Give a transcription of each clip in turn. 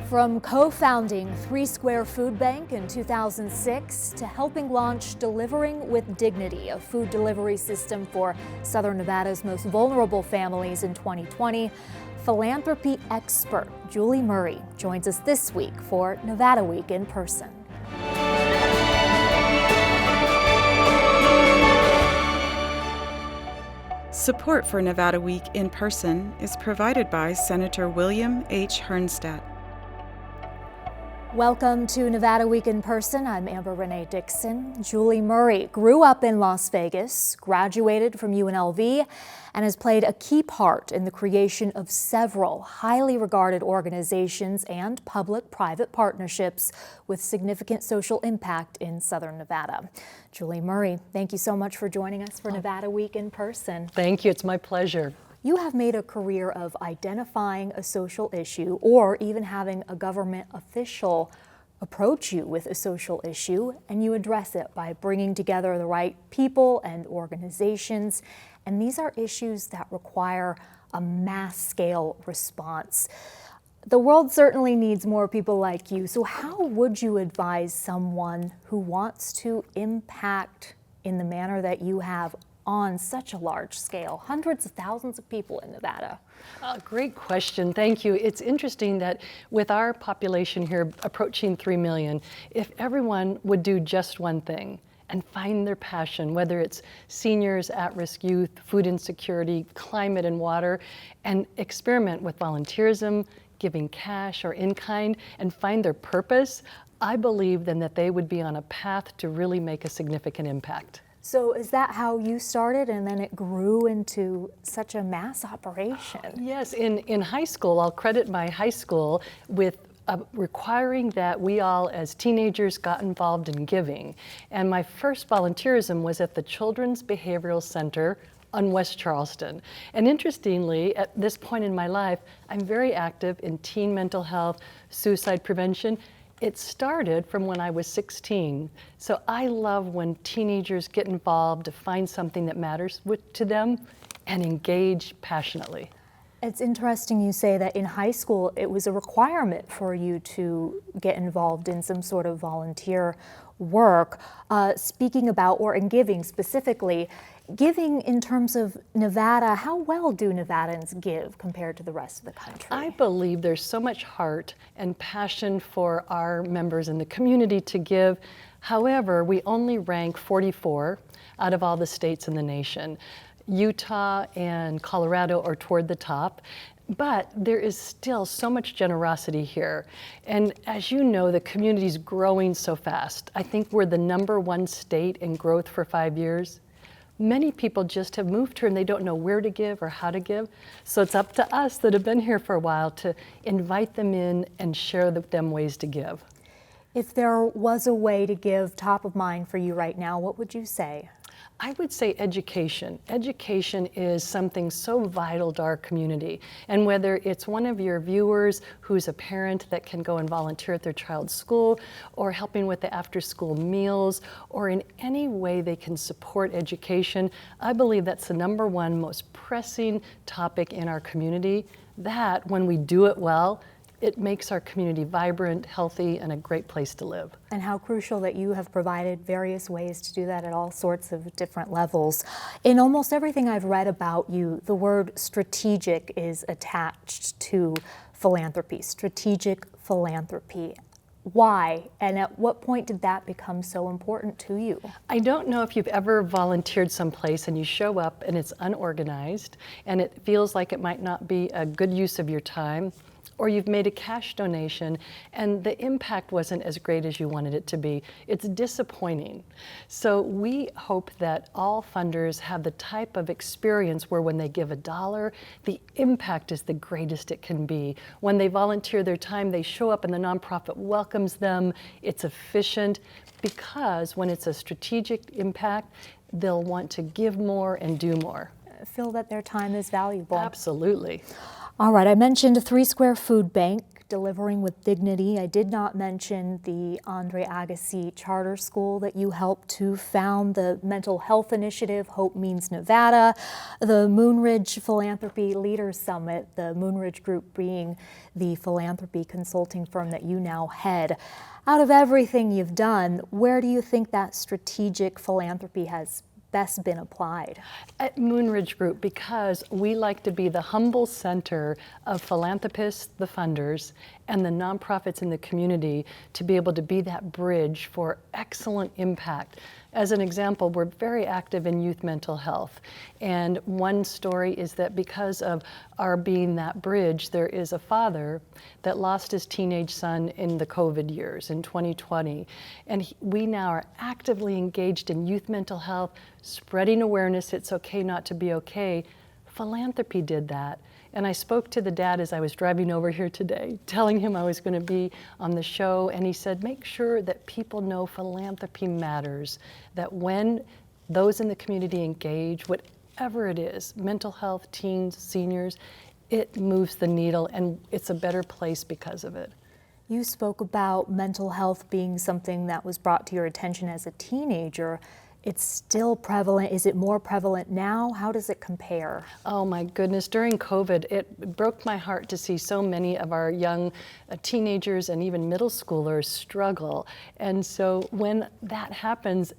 From co-founding 3 Square Food Bank in 2006 to helping launch Delivering with Dignity, a food delivery system for Southern Nevada's most vulnerable families in 2020, philanthropy expert Julie Murray joins us this week for Nevada Week in Person. Support for Nevada Week in Person is provided by Senator William H. Hernstat. Welcome to Nevada Week in Person. I'm Amber Renee Dixon. Julie Murray grew up in Las Vegas, graduated from UNLV, and has played a key part in the creation of several highly regarded organizations and public-private partnerships with significant social impact in Southern Nevada. Julie Murray, thank you so much for joining us for Nevada Week in Person. Thank you. It's my pleasure. You have made a career of identifying a social issue or even having a government official approach you with a social issue, and you address it by bringing together the right people and organizations. And these are issues that require a mass-scale response. The world certainly needs more people like you. So how would you advise someone who wants to impact in the manner that you have on such a large scale, hundreds of thousands of people in Nevada? Great question, thank you. It's interesting that with our population here approaching 3 million, if everyone would do just one thing and find their passion, whether it's seniors, at-risk youth, food insecurity, climate and water, and experiment with volunteerism, giving cash or in-kind, and find their purpose, I believe then that they would be on a path to really make a significant impact. So is that how you started and then it grew into such a mass operation? Yes, in high school, I'll credit my high school with requiring that we all as teenagers got involved in giving. And my first volunteerism was at the Children's Behavioral Center on West Charleston. And interestingly, at this point in my life, I'm very active in teen mental health, suicide prevention. It started from when I was 16. So I love when teenagers get involved to find something that matters to them and engage passionately. It's interesting you say that in high school it was a requirement for you to get involved in some sort of volunteer work. Speaking about, or in giving specifically, giving in terms of Nevada, how well do Nevadans give compared to the rest of the country? I believe there's so much heart and passion for our members in the community to give. However, we only rank 44 out of all the states in the nation. Utah and Colorado are toward the top. But there is still so much generosity here. And as you know, the community's growing so fast. I think we're the #1 state in growth for 5 years. Many people just have moved here and they don't know where to give or how to give. So it's up to us that have been here for a while to invite them in and share with them ways to give. If there was a way to give top of mind for you right now, what would you say? I would say education. Education is something so vital to our community. And whether it's one of your viewers who's a parent that can go and volunteer at their child's school, or helping with the after-school meals, or in any way they can support education, I believe that's the #1 most pressing topic in our community. That, when we do it well, it makes our community vibrant, healthy, and a great place to live. And how crucial that you have provided various ways to do that at all sorts of different levels. In almost everything I've read about you, the word strategic is attached to philanthropy, strategic philanthropy. Why? And at what point did that become so important to you? I don't know if you've ever volunteered someplace and you show up and it's unorganized and it feels like it might not be a good use of your time, or you've made a cash donation and the impact wasn't as great as you wanted it to be. It's disappointing. So we hope that all funders have the type of experience where when they give $1, the impact is the greatest it can be. When they volunteer their time, they show up and the nonprofit welcomes them. It's efficient, because when it's a strategic impact, they'll want to give more and do more. Feel that their time is valuable. Absolutely. All right, I mentioned 3 Square Food Bank. Delivering with Dignity. I did not mention the Andre Agassi Charter School that you helped to found, the Mental Health Initiative, Hope Means Nevada, the Moonridge Philanthropy Leaders Summit, the Moonridge Group being the philanthropy consulting firm that you now head. Out of everything you've done, where do you think that strategic philanthropy has best been applied? At Moonridge Group, because we like to be the humble center of philanthropists, the funders, and the nonprofits in the community to be able to be that bridge for excellent impact. As an example, we're very active in youth mental health. And one story is that because of our being that bridge, there is a father that lost his teenage son in the COVID years in 2020. And we now are actively engaged in youth mental health, spreading awareness it's okay not to be okay. Philanthropy did that. And I spoke to the dad as I was driving over here today, telling him I was going to be on the show, and he said, make sure that people know philanthropy matters, that when those in the community engage, whatever it is, mental health, teens, seniors, it moves the needle, and it's a better place because of it. You spoke about mental health being something that was brought to your attention as a teenager. It's still prevalent. Is it more prevalent now? How does it compare? Oh my goodness, during COVID, it broke my heart to see so many of our young teenagers and even middle schoolers struggle. And so when that happens,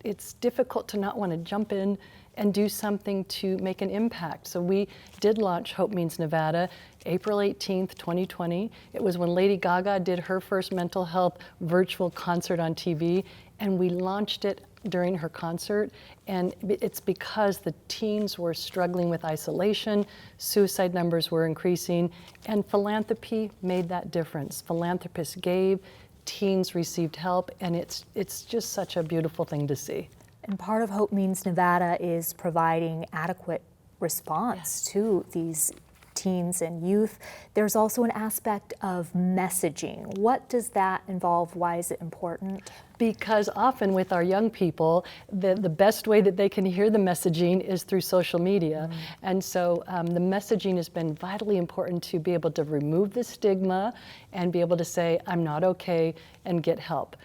it's difficult to not want to jump in and do something to make an impact. So we did launch Hope Means Nevada April 18th, 2020. It was when Lady Gaga did her first mental health virtual concert on TV, and we launched it during her concert, and it's because the teens were struggling with isolation, suicide numbers were increasing, and philanthropy made that difference. Philanthropists gave, teens received help, and it's just such a beautiful thing to see. And part of Hope Means Nevada is providing adequate response to these teens and youth. There's also an aspect of messaging. What does that involve? Why is it important? Because often with our young people, the best way that they can hear the messaging is through social media. And so the messaging has been vitally important to be able to remove the stigma and be able to say, I'm not okay, and get help.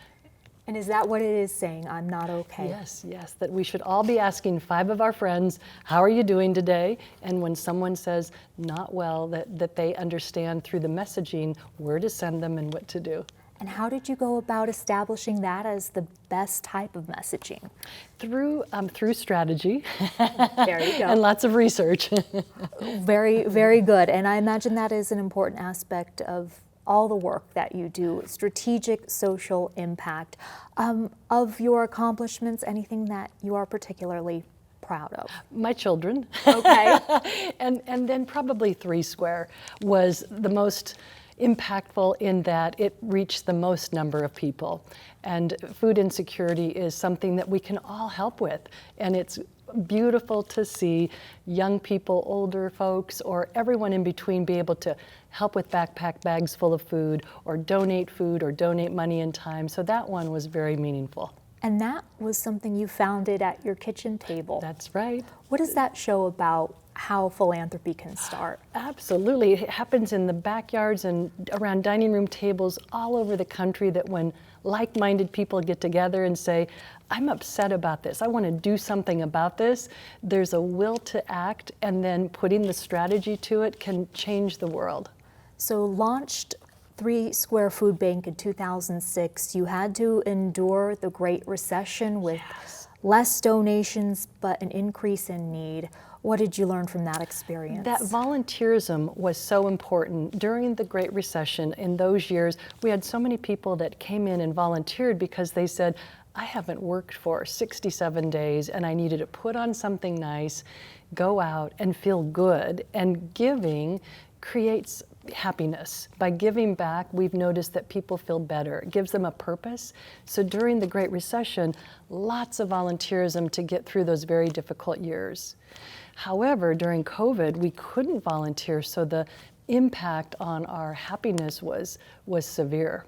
And is that what it is, saying, I'm not okay? Yes, yes, that we should all be asking 5 of our friends, how are you doing today? And when someone says not well, that they understand through the messaging where to send them and what to do. And how did you go about establishing that as the best type of messaging? Through strategy. There you go. And lots of research. Very, very good. And I imagine that is an important aspect of all the work that you do, strategic social impact. Of your accomplishments, anything that you are particularly proud of? My children. Okay. and then probably 3 Square was the most impactful in that it reached the most number of people. And food insecurity is something that we can all help with. And it's beautiful to see young people, older folks, or everyone in between be able to help with backpack bags full of food, or donate money and time. So that one was very meaningful. And that was something you founded at your kitchen table. That's right. What does that show about how philanthropy can start? Absolutely. It happens in the backyards and around dining room tables all over the country, that when like-minded people get together and say, I'm upset about this, I want to do something about this, there's a will to act, and then putting the strategy to it can change the world. So launched 3 Square Food Bank in 2006, you had to endure the Great Recession with less donations but an increase in need. What did you learn from that experience? That volunteerism was so important. During the Great Recession, in those years, we had so many people that came in and volunteered because they said, I haven't worked for 67 days and I needed to put on something nice, go out and feel good. And giving creates happiness. By giving back, we've noticed that people feel better. It gives them a purpose. So during the Great Recession, lots of volunteerism to get through those very difficult years. However, during COVID, we couldn't volunteer, so the impact on our happiness was severe.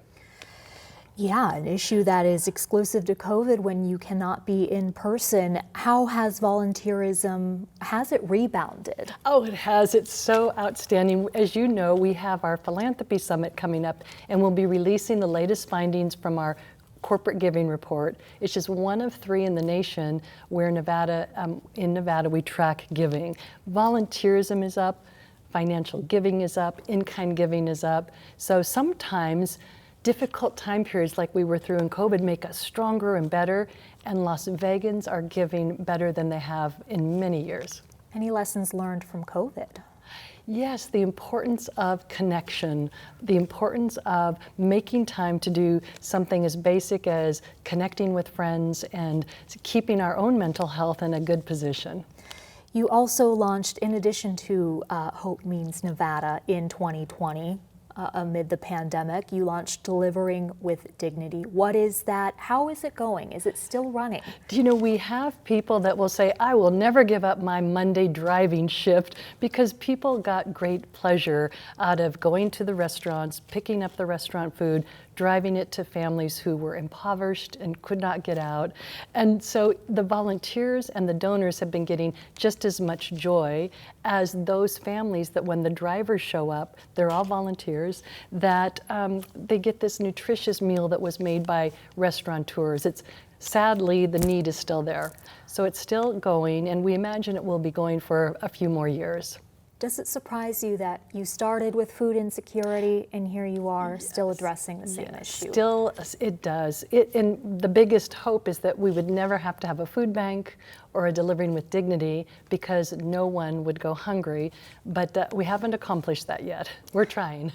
Yeah, an issue that is exclusive to COVID when you cannot be in person. How has volunteerism, has it rebounded? Oh, it has. It's so outstanding. As you know, we have our Philanthropy Summit coming up, and we'll be releasing the latest findings from our corporate giving report. It's just one of 3 in the nation where in Nevada we track giving. Volunteerism is up, financial giving is up, in-kind giving is up. So sometimes difficult time periods like we were through in COVID make us stronger and better, and Las Vegans are giving better than they have in many years. Any lessons learned from COVID? Yes, the importance of connection, the importance of making time to do something as basic as connecting with friends and keeping our own mental health in a good position. You also launched, in addition to Hope Means Nevada in 2020, amid the pandemic, you launched Delivering with Dignity. What is that? How is it going? Is it still running? Do you know, we have people that will say, I will never give up my Monday driving shift, because people got great pleasure out of going to the restaurants, picking up the restaurant food, driving it to families who were impoverished and could not get out. And so the volunteers and the donors have been getting just as much joy as those families that when the drivers show up, they're all volunteers, that they get this nutritious meal that was made by restaurateurs. Sadly, the need is still there. So it's still going, and we imagine it will be going for a few more years. Does it surprise you that you started with food insecurity and here you are still addressing the same issue? Still, it does. And the biggest hope is that we would never have to have a food bank or a Delivering with Dignity, because no one would go hungry, but we haven't accomplished that yet. We're trying.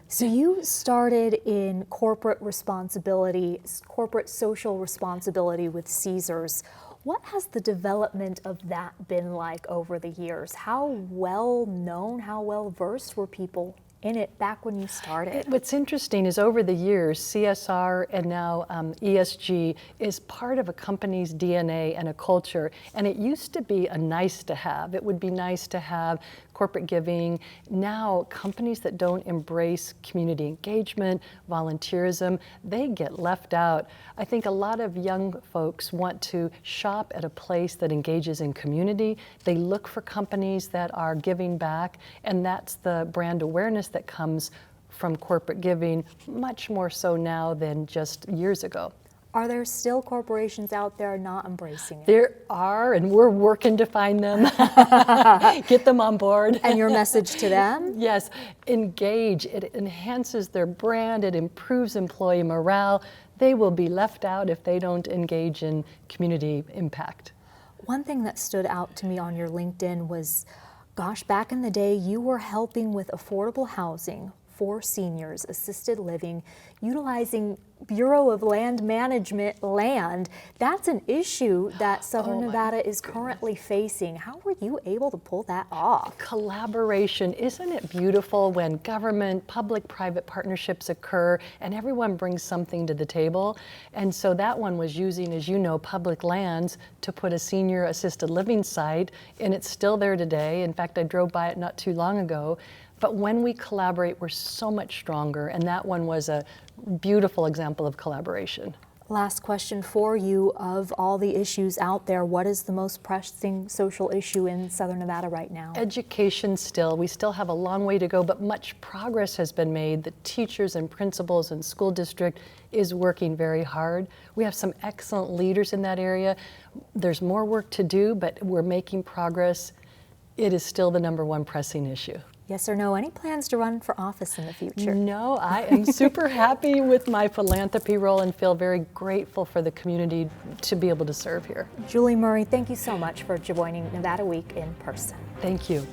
So you started in corporate responsibility, corporate social responsibility with Caesars. What has the development of that been like over the years? How well known, how well versed were people in it back when you started? What's interesting is over the years, CSR and now ESG is part of a company's DNA and a culture. And it used to be a nice to have. It would be nice to have corporate giving. Now, companies that don't embrace community engagement, volunteerism, they get left out. I think a lot of young folks want to shop at a place that engages in community. They look for companies that are giving back, and that's the brand awareness that comes from corporate giving, much more so now than just years ago. Are there still corporations out there not embracing it? There are, and we're working to find them, get them on board. And your message to them? Yes, engage. It enhances their brand, it improves employee morale. They will be left out if they don't engage in community impact. One thing that stood out to me on your LinkedIn was, gosh, back in the day, you were helping with affordable housing for seniors, assisted living, utilizing Bureau of Land Management land. That's an issue that Southern Nevada is currently facing. How were you able to pull that off? Collaboration. Isn't it beautiful when government, public-private partnerships occur and everyone brings something to the table? And so that one was using, as you know, public lands to put a senior assisted living site, and it's still there today. In fact, I drove by it not too long ago. But when we collaborate, we're so much stronger, and that one was a beautiful example of collaboration. Last question for you. Of all the issues out there, what is the most pressing social issue in Southern Nevada right now? Education still. We still have a long way to go, but much progress has been made. The teachers and principals and school district is working very hard. We have some excellent leaders in that area. There's more work to do, but we're making progress. It is still the #1 pressing issue. Yes or no? Any plans to run for office in the future? No, I am super happy with my philanthropy role and feel very grateful for the community to be able to serve here. Julie Murray, thank you so much for joining Nevada Week in person. Thank you.